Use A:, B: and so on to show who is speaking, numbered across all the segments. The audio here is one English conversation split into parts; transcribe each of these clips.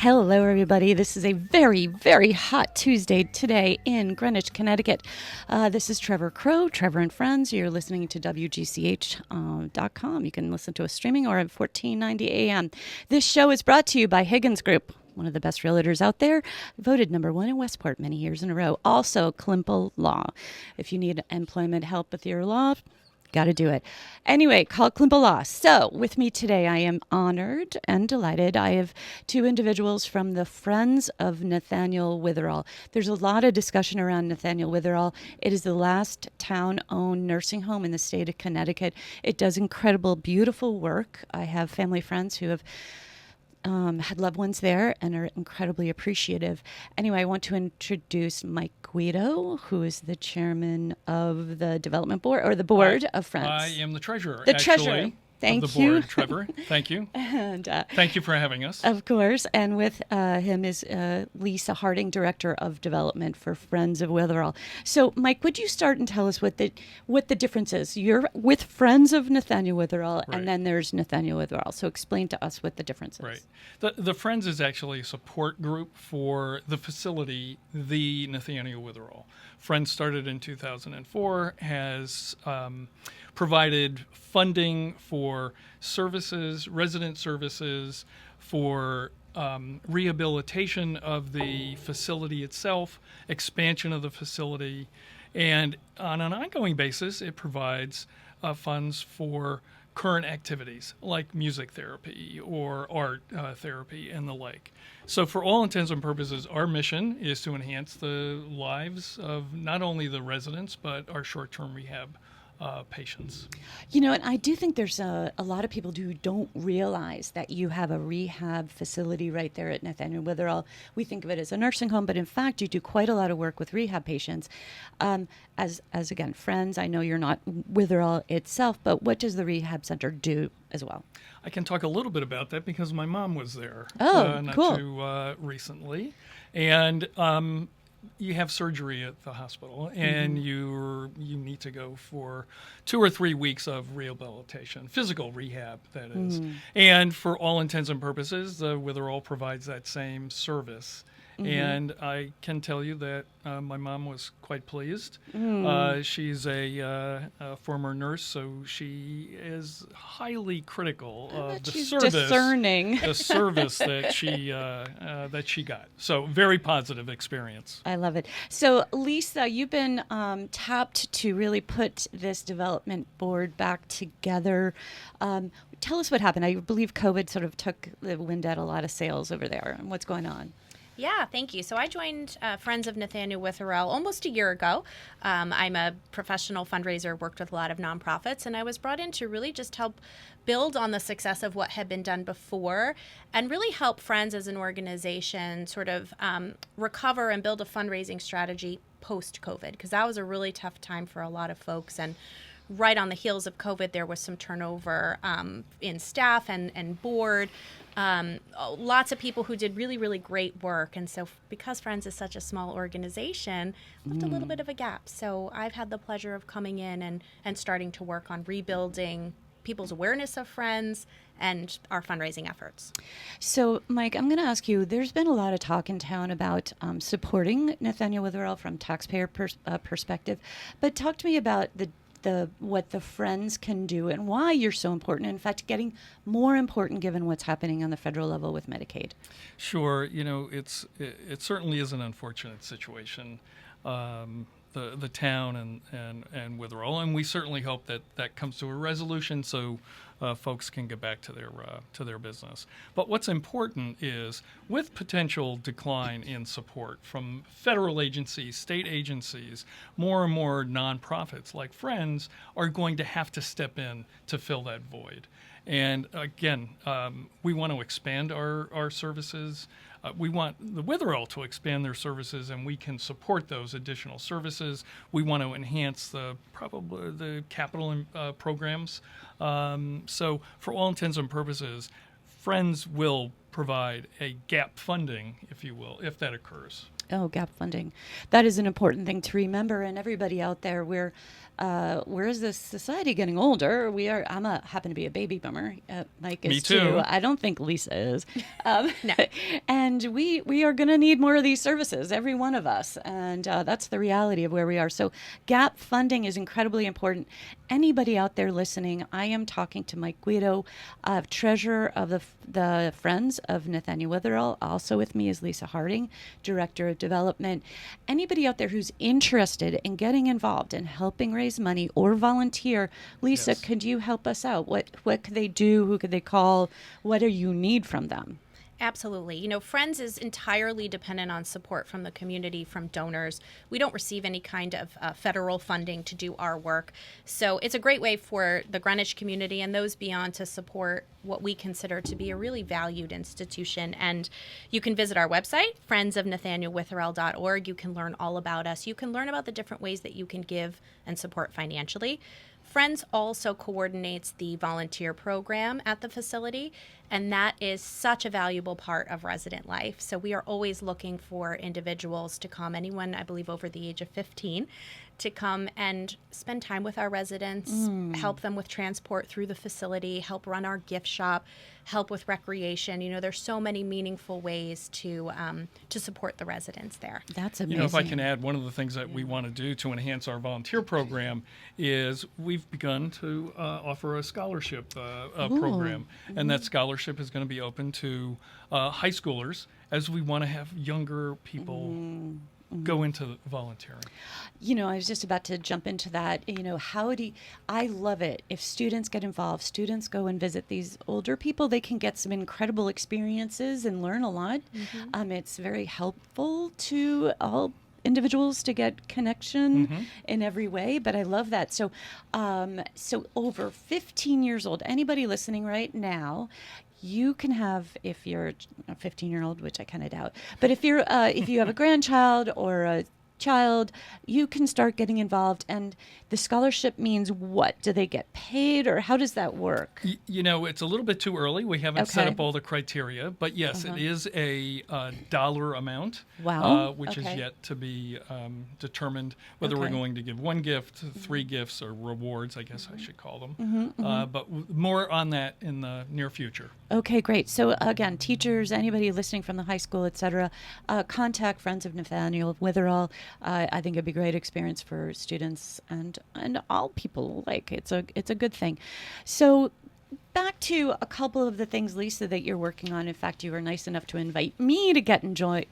A: Hello, everybody. This is a very, very hot Tuesday today in Greenwich, Connecticut. This is Trevor Crow, Trevor and Friends. You're listening to WGCH.com. You can listen to us streaming or at 1490 AM. This show is brought to you by Higgins Group, one of the best realtors out there, voted #1 in Westport many years in a row. Also, Klimple Law. If you need employment help with your law, got to do it. Anyway, call Klimple Law. So, with me today, I am honored and delighted. I have two individuals from the Friends of Nathaniel Witherell. There's a lot of discussion around Nathaniel Witherell. It is the last town-owned nursing home in the state of Connecticut. It does incredible, beautiful work. I have family friends who have had loved ones there and are incredibly appreciative. Anyway, I want to introduce Mike Guido, who is the chairman of the development board, or the board of Friends.
B: I am the treasurer,
A: treasurer. Thank
B: of the
A: you.
B: board, Trevor. Thank you.
A: And
B: thank you for having us.
A: Of course. And with him is Lisa Harding, Director of Development for Friends of Witherell. So, Mike, would you start and tell us what the difference is? You're with Friends of Nathaniel Witherell,
B: Right.
A: and then there's Nathaniel Witherell. So explain to us what the difference is.
B: Right. The Friends is actually a support group for the facility, the Nathaniel Witherell. Friends started in 2004, has provided funding for services, resident services, for rehabilitation of the facility itself, expansion of the facility, and on an ongoing basis, it provides funds for current activities like music therapy or art therapy and the like. So for all intents and purposes, our mission is to enhance the lives of not only the residents, but our short-term rehab patients.
A: You know, and I do think there's a lot of people who don't realize that you have a rehab facility right there at Nathaniel Witherell. We think of it as a nursing home, but in fact, you do quite a lot of work with rehab patients. As again, Friends, I know you're not Witherell itself, but what does the rehab center do as well?
B: I can talk a little bit about that because my mom was there
A: not cool.
B: too recently. And you have surgery at the hospital, and you need to go for 2 or 3 weeks of rehabilitation, physical rehab, that is. And for all intents and purposes, the Witherell provides that same service. And I can tell you that my mom was quite pleased. She's a former nurse, so she is highly critical of the service,
A: discerning.
B: the service that she got. So very positive experience.
A: I love it. So, Lisa, you've been tapped to really put this development board back together. Tell us what happened. I believe COVID sort of took the wind out a lot of sails over there. And what's going on?
C: Yeah, thank you. So I joined Friends of Nathaniel Witherell almost a year ago. I'm a professional fundraiser, worked with a lot of nonprofits, and I was brought in to really just help build on the success of what had been done before and really help Friends as an organization sort of recover and build a fundraising strategy post-COVID, because that was a really tough time for a lot of folks. And right on the heels of COVID, there was some turnover in staff and board. Lots of people who did really, really great work. And so because Friends is such a small organization, left a little bit of a gap. So I've had the pleasure of coming in and starting to work on rebuilding people's awareness of Friends and our fundraising efforts.
A: So, Mike, I'm going to ask you, there's been a lot of talk in town about supporting Nathaniel Witherell from taxpayer perspective. But talk to me about what the Friends can do and why you're so important. In fact, getting more important given what's happening on the federal level with Medicaid.
B: Sure, you know, it certainly is an unfortunate situation, the town and Witherell, and we certainly hope that comes to a resolution so folks can get back to their business. But what's important is, with potential decline in support from federal agencies, state agencies, more and more nonprofits like Friends are going to have to step in to fill that void. And again, we want to expand our services. We want the Witherell to expand their services, and we can support those additional services. We want to enhance the capital programs. So for all intents and purposes, Friends will provide a gap funding, if you will, if that occurs.
A: Oh, gap funding. That is an important thing to remember. And everybody out there, where is this society getting older? Happen to be a baby boomer. Mike is
B: Me too.
A: I don't think Lisa is.
C: No.
A: And we are going to need more of these services, every one of us. And that's the reality of where we are. So gap funding is incredibly important. Anybody out there listening, I am talking to Mike Guido, treasurer of the Friends of Nathaniel Witherell. Also with me is Lisa Harding, director of development. Anybody out there who's interested in getting involved and helping raise money or volunteer, Lisa,
B: Yes.
A: could you help us out? What could they do? Who could they call? What do you need from them?
C: Absolutely. You know, Friends is entirely dependent on support from the community, from donors. We don't receive any kind of federal funding to do our work. So it's a great way for the Greenwich community and those beyond to support what we consider to be a really valued institution. And you can visit our website, friendsofnathanielwitherell.org. You can learn all about us. You can learn about the different ways that you can give and support financially. Friends also coordinates the volunteer program at the facility, and that is such a valuable part of resident life. So we are always looking for individuals to come, anyone, I believe, over the age of 15, to come and spend time with our residents, help them with transport through the facility, help run our gift shop, help with recreation. You know, there's so many meaningful ways to support the residents there.
A: That's amazing.
B: You know, if I can add, one of the things that we want to do to enhance our volunteer program is we've begun to offer a scholarship program. And that scholarship is going to be open to high schoolers, as we want to have younger people go into volunteering.
A: You know, I was just about to jump into that. You know, I love it. If students get involved, students go and visit these older people, they can get some incredible experiences and learn a lot. It's very helpful to all individuals to get connection in every way, but I love that. So over 15 years old, anybody listening right now, you can have, if you're a 15-year-old, which I kind of doubt, but if you have a grandchild or a child, you can start getting involved. And the scholarship means what? Do they get paid, or how does that work?
B: You know, it's a little bit too early. We haven't set
A: Okay.
B: up all the criteria, but yes, it is a dollar amount,
A: Wow.
B: which is
A: Okay.
B: yet to be determined, whether we're
A: Okay.
B: going to give one gift, three gifts, or rewards, I guess I should call them. But more on that in the near future.
A: Okay, great. So again, teachers, anybody listening from the high school, etc., contact Friends of Nathaniel Witherell. I think it'd be a great experience for students and all people. Like it's a good thing. So back to a couple of the things, Lisa, that you're working on. In fact, you were nice enough to invite me to get and join,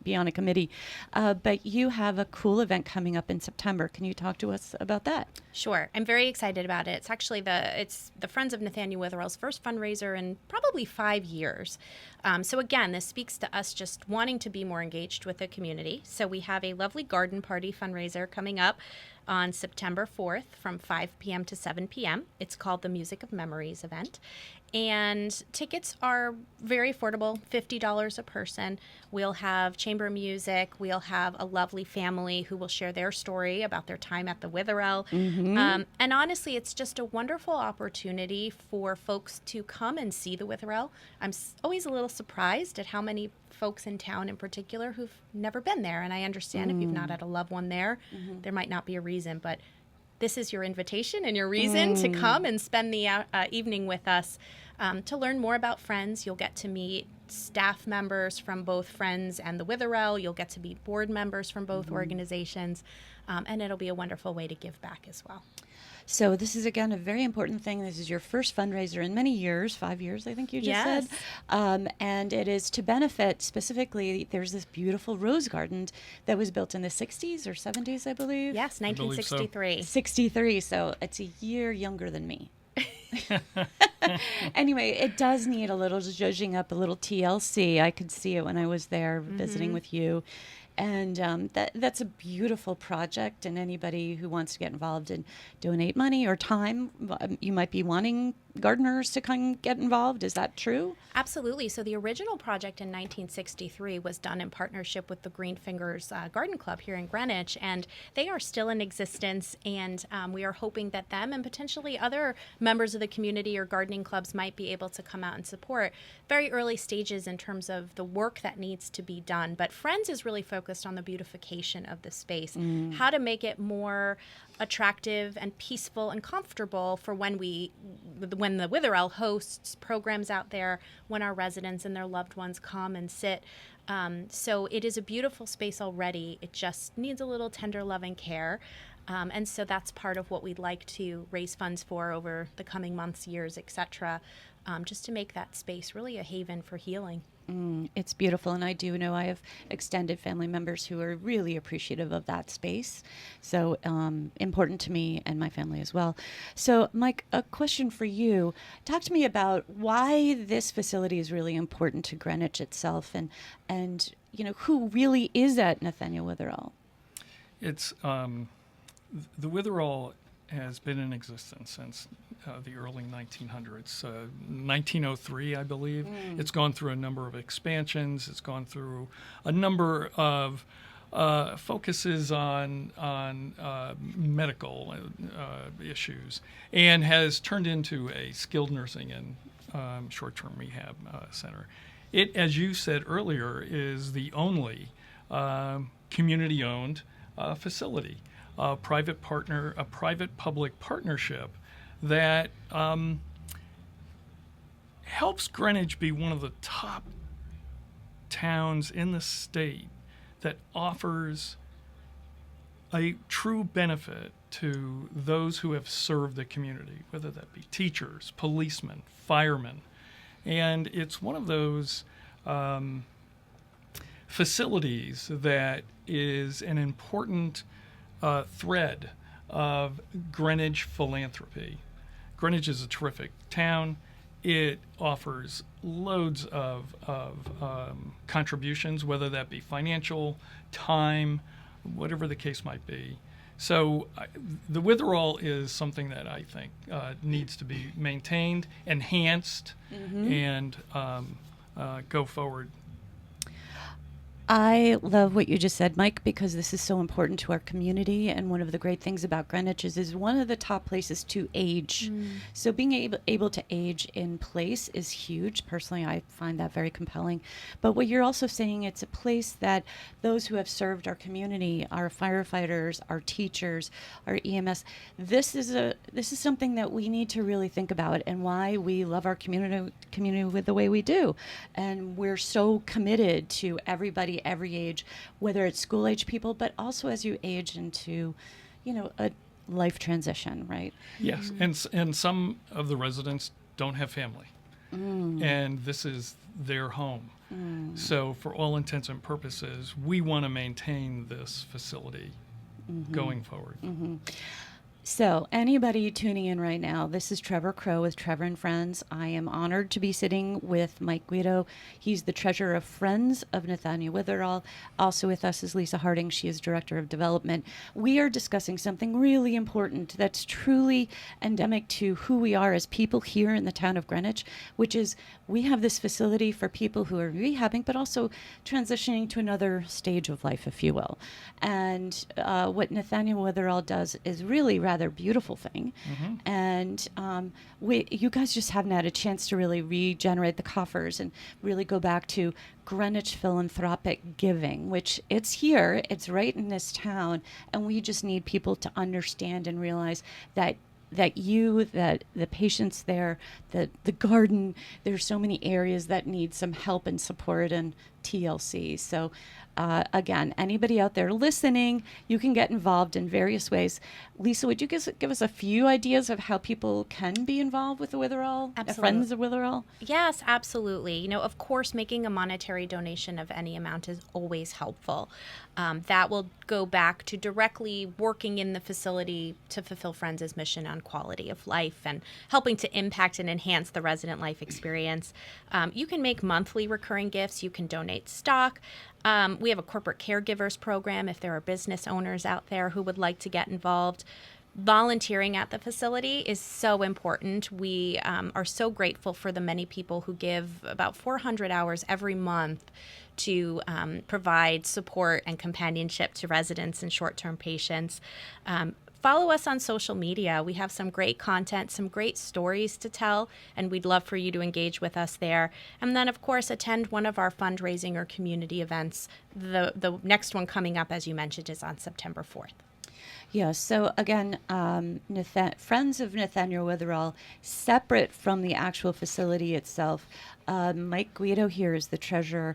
A: be on a committee. But you have a cool event coming up in September. Can you talk to us about that?
C: Sure. I'm very excited about it. It's actually the Friends of Nathaniel Witherell's first fundraiser in probably 5 years. So again, this speaks to us just wanting to be more engaged with the community. So we have a lovely garden party fundraiser coming up on September 4th from 5 p.m. to 7 p.m. It's called the Music of Memories event. And tickets are very affordable, $50 a person. We'll have chamber music. We'll have a lovely family who will share their story about their time at the Witherell. And honestly, it's just a wonderful opportunity for folks to come and see the Witherell. I'm always a little surprised at how many folks in town in particular who've never been there. And I understand if you've not had a loved one there, there might not be a reason, but this is your invitation and your reason to come and spend the evening with us. To learn more about Friends, you'll get to meet staff members from both Friends and the Witherell. You'll get to meet board members from both organizations, and it'll be a wonderful way to give back as well.
A: So this is, again, a very important thing. This is your first fundraiser in many years, 5 years, I think you just said. And it is to benefit, specifically, there's this beautiful rose garden that was built in the 60s or 70s, I believe.
C: Yes,
B: believe so.
C: 1963.
A: 63, so it's a year younger than me. Anyway, it does need a little zhuzhing up, a little TLC. I could see it when I was there visiting with you. And that's a beautiful project, and anybody who wants to get involved and donate money or time, you might be wanting gardeners to come get involved. Is that true?
C: Absolutely. So the original project in 1963 was done in partnership with the Green Fingers Garden Club here in Greenwich, and they are still in existence. And we are hoping that them and potentially other members of the community or gardening clubs might be able to come out and support. Very early stages in terms of the work that needs to be done. But Friends is really focused on the beautification of the space, how to make it more attractive and peaceful and comfortable for when the Witherell hosts programs out there, when our residents and their loved ones come and sit. So it is a beautiful space already. It just needs a little tender love and care. And so that's part of what we'd like to raise funds for over the coming months, years, etc., just to make that space really a haven for healing.
A: It's beautiful, and I do know I have extended family members who are really appreciative of that space. So important to me and my family as well. So, Mike, a question for you. Talk to me about why this facility is really important to Greenwich itself, and who really is at Nathaniel Witherell?
B: It's the Witherell has been in existence since the early 1900s, 1903, I believe. It's gone through a number of expansions. It's gone through a number of focuses on medical issues, and has turned into a skilled nursing and short-term rehab center. It, as you said earlier, is the only community-owned facility. A private-public partnership that helps Greenwich be one of the top towns in the state that offers a true benefit to those who have served the community, whether that be teachers, policemen, firemen. And it's one of those facilities that is an important thread of Greenwich philanthropy. Greenwich is a terrific town. It offers loads of contributions, whether that be financial, time, whatever the case might be. So the Witherell is something that I think needs to be maintained, enhanced, and go forward.
A: I love what you just said, Mike, because this is so important to our community. And one of the great things about Greenwich is one of the top places to age. So being able to age in place is huge. Personally, I find that very compelling. But what you're also saying, it's a place that those who have served our community, our firefighters, our teachers, our EMS, this is something that we need to really think about, and why we love our community with the way we do. And we're so committed to everybody, every age, whether it's school age people, but also as you age into, a life transition, right?
B: Yes, and some of the residents don't have family, and this is their home. So for all intents and purposes, we want to maintain this facility going forward.
A: So anybody tuning in right now, this is Trevor Crow with Trevor and Friends. I am honored to be sitting with Mike Guido. He's the treasurer of Friends of Nathaniel Witherell. Also with us is Lisa Harding. She is director of development. We are discussing something really important that's truly endemic to who we are as people here in the town of Greenwich, which is we have this facility for people who are rehabbing, but also transitioning to another stage of life, if you will. And what Nathaniel Witherell does is really rather beautiful thing. And you guys just haven't had a chance to really regenerate the coffers and really go back to Greenwich philanthropic giving, which it's here, it's right in this town, and we just need people to understand and realize that the patients there, the garden, there's so many areas that need some help and support and TLC. So again, anybody out there listening, you can get involved in various ways. Lisa, would you give us a few ideas of how people can be involved with the Witherell?
C: Absolutely.
A: Friends of Witherell?
C: Yes, absolutely. Of course, making a monetary donation of any amount is always helpful. That will go back to directly working in the facility to fulfill Friends' mission on quality of life and helping to impact and enhance the resident life experience. You can make monthly recurring gifts. You can donate stock. We have a corporate caregivers program if there are business owners out there who would like to get involved. volunteering at the facility is so important. We are so grateful for the many people who give about 400 hours every month to provide support and companionship to residents and short-term patients. Follow us on social media. We have some great content, some great stories to tell, and we'd love for you to engage with us there. And then, of course, attend one of our fundraising or community events. The next one coming up, as you mentioned, is on September 4th.
A: Yeah, so again, Friends of Nathaniel Witherell, separate from the actual facility itself. Mike Guido here is the treasurer.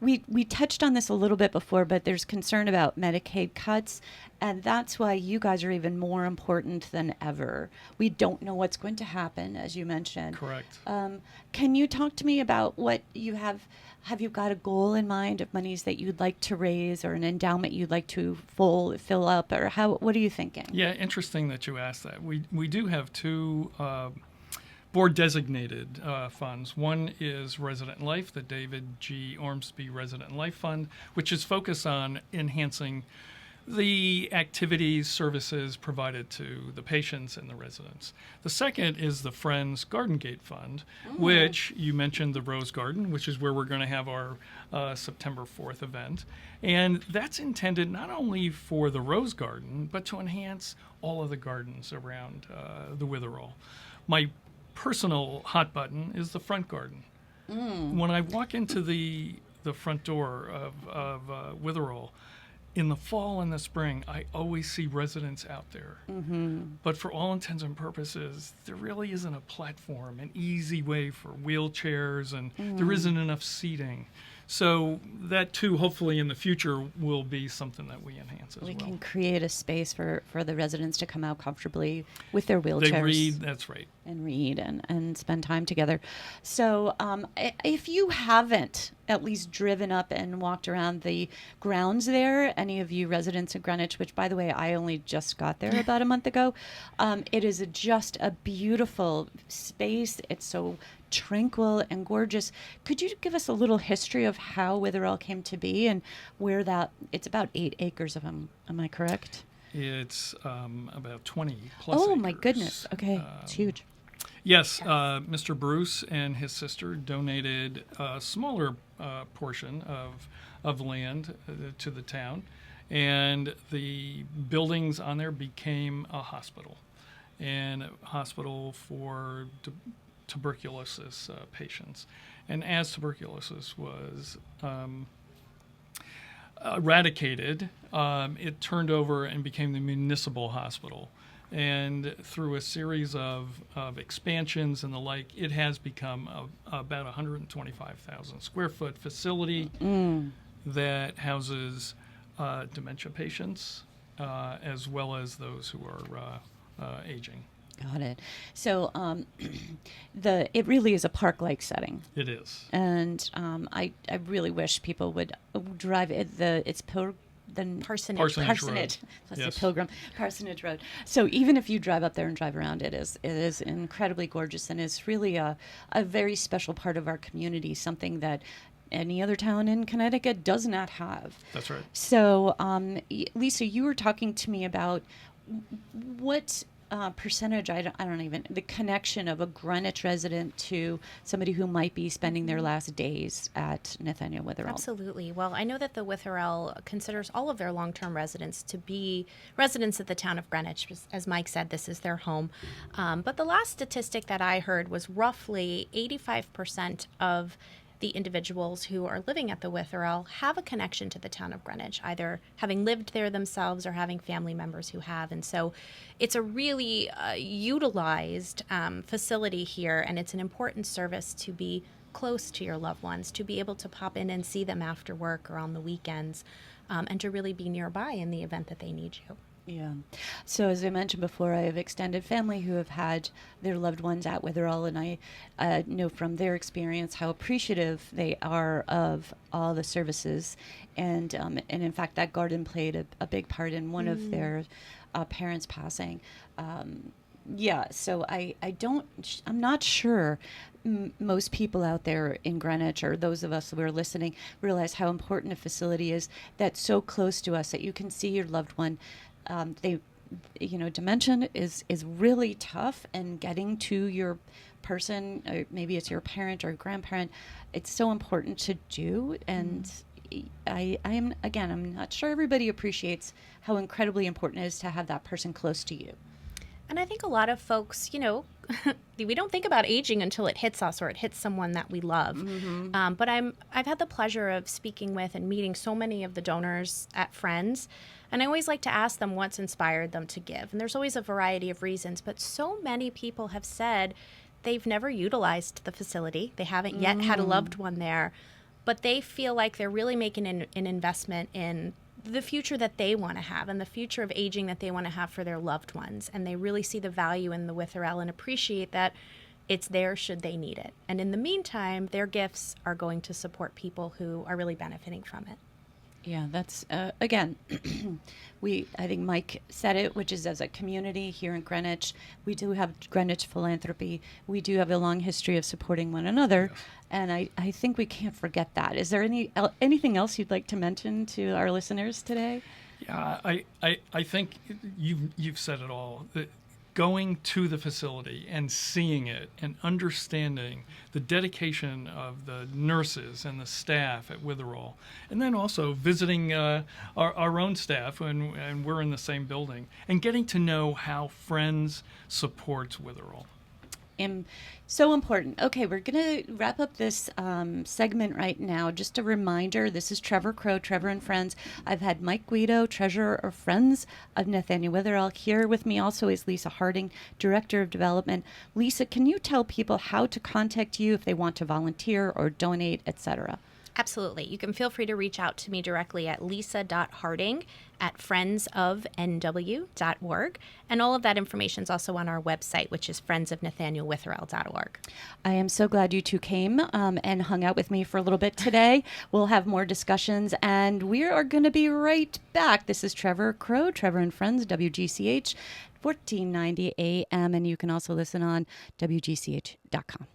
A: We touched on this a little bit before, but there's concern about Medicaid cuts, and that's why you guys are even more important than ever. We don't know what's going to happen, as you mentioned.
B: Correct.
A: Can you talk to me about what you have? Have you got a goal in mind of monies that you'd like to raise, or an endowment you'd like to fill up, or what are you thinking?
B: Yeah, interesting that you asked that. We do have two board designated funds. One is Resident Life, the David G. Ormsby Resident Life Fund, which is focused on enhancing the activities, services provided to the patients and the residents. The second is the Friends Garden Gate Fund, which you mentioned the Rose Garden, which is where we're going to have our September 4th event. And that's intended not only for the Rose Garden, but to enhance all of the gardens around the Witherell. My personal hot button is the front garden. When I walk into the front door of Witherell, in the fall and the spring, I always see residents out there. But for all intents and purposes, there really isn't a platform, an easy way for wheelchairs, and there isn't enough seating. So that, too, hopefully in the future will be something that we enhance as well.
A: We can create a space for the residents to come out comfortably with their wheelchairs.
B: They read, that's right.
A: And read and spend time together. So if you haven't at least driven up and walked around the grounds there, any of you residents of Greenwich, which, by the way, I only just got there about a month ago, it is just a beautiful space. It's so tranquil and gorgeous. Could you give us a little history of how Witherell came to be and where it's about 8 acres of them, am I correct?
B: It's about 20 plus
A: Oh,
B: acres.
A: My goodness. Okay, it's huge.
B: Yes, Mr. Bruce and his sister donated a smaller portion of land to the town, and the buildings on there became a hospital, and a hospital for tuberculosis patients. And as tuberculosis was eradicated, it turned over and became the municipal hospital. And through a series of expansions and the like, it has become about 125,000 square foot facility that houses dementia patients as well as those who are aging.
A: Got it. So it really is a park-like setting.
B: It is.
A: And I really wish people would drive it. Parsonage
B: Road.
A: Yes. Pilgrim Parsonage Road. So even if you drive up there and drive around, it is incredibly gorgeous, and is really a very special part of our community, something that any other town in Connecticut does not have.
B: That's right.
A: So Lisa, you were talking to me about what percentage, I don't even, the connection of a Greenwich resident to somebody who might be spending their last days at Nathaniel Witherell.
C: Absolutely. Well, I know that the Witherell considers all of their long-term residents to be residents of the town of Greenwich. As Mike said, this is their home. But the last statistic that I heard was roughly 85% of the individuals who are living at the Witherell have a connection to the town of Greenwich, either having lived there themselves or having family members who have. And so it's a really utilized facility here, and it's an important service to be close to your loved ones, to be able to pop in and see them after work or on the weekends, and to really be nearby in the event that they need you.
A: Yeah. So as I mentioned before, I have extended family who have had their loved ones at Witherell, and I know from their experience how appreciative they are of all the services. And in fact, that garden played a big part in one of their parents passing. So I'm not sure most people out there in Greenwich, or those of us who are listening, realize how important a facility is that's so close to us that you can see your loved one. dementia is really tough, and getting to your person, or maybe it's your parent or grandparent, it's so important to do. And I'm not sure everybody appreciates how incredibly important it is to have that person close to you.
C: And I think a lot of folks, we don't think about aging until it hits us or it hits someone that we love. But I've had the pleasure of speaking with and meeting so many of the donors at Friends, and I always like to ask them what's inspired them to give. And there's always a variety of reasons, but so many people have said they've never utilized the facility. They haven't yet had a loved one there, but they feel like they're really making an investment in the future that they want to have and the future of aging that they want to have for their loved ones. And they really see the value in the Witherell and appreciate that it's there should they need it. And in the meantime, their gifts are going to support people who are really benefiting from it.
A: Yeah, that's, again, I think Mike said it, which is as a community here in Greenwich, we do have Greenwich Philanthropy. We do have a long history of supporting one another. Yes. And I think we can't forget that. Is there anything else you'd like to mention to our listeners today?
B: Yeah, I think you've said it all. Going to the facility and seeing it and understanding the dedication of the nurses and the staff at Witherell, and then also visiting our own staff and we're in the same building, and getting to know how Friends supports Witherell.
A: So important. Okay, we're going to wrap up this segment right now. Just a reminder, this is Trevor Crow, Trevor and Friends. I've had Mike Guido, Treasurer of Friends of Nathaniel Witherell. Here with me also is Lisa Harding, Director of Development. Lisa, can you tell people how to contact you if they want to volunteer or donate, etc.?
C: Absolutely. You can feel free to reach out to me directly at lisa.harding@friendsofnw.org. And all of that information is also on our website, which is friendsofnathanielwitherell.org.
A: I am so glad you two came and hung out with me for a little bit today. We'll have more discussions, and we are going to be right back. This is Trevor Crow, Trevor and Friends, WGCH, 1490 AM, and you can also listen on WGCH.com.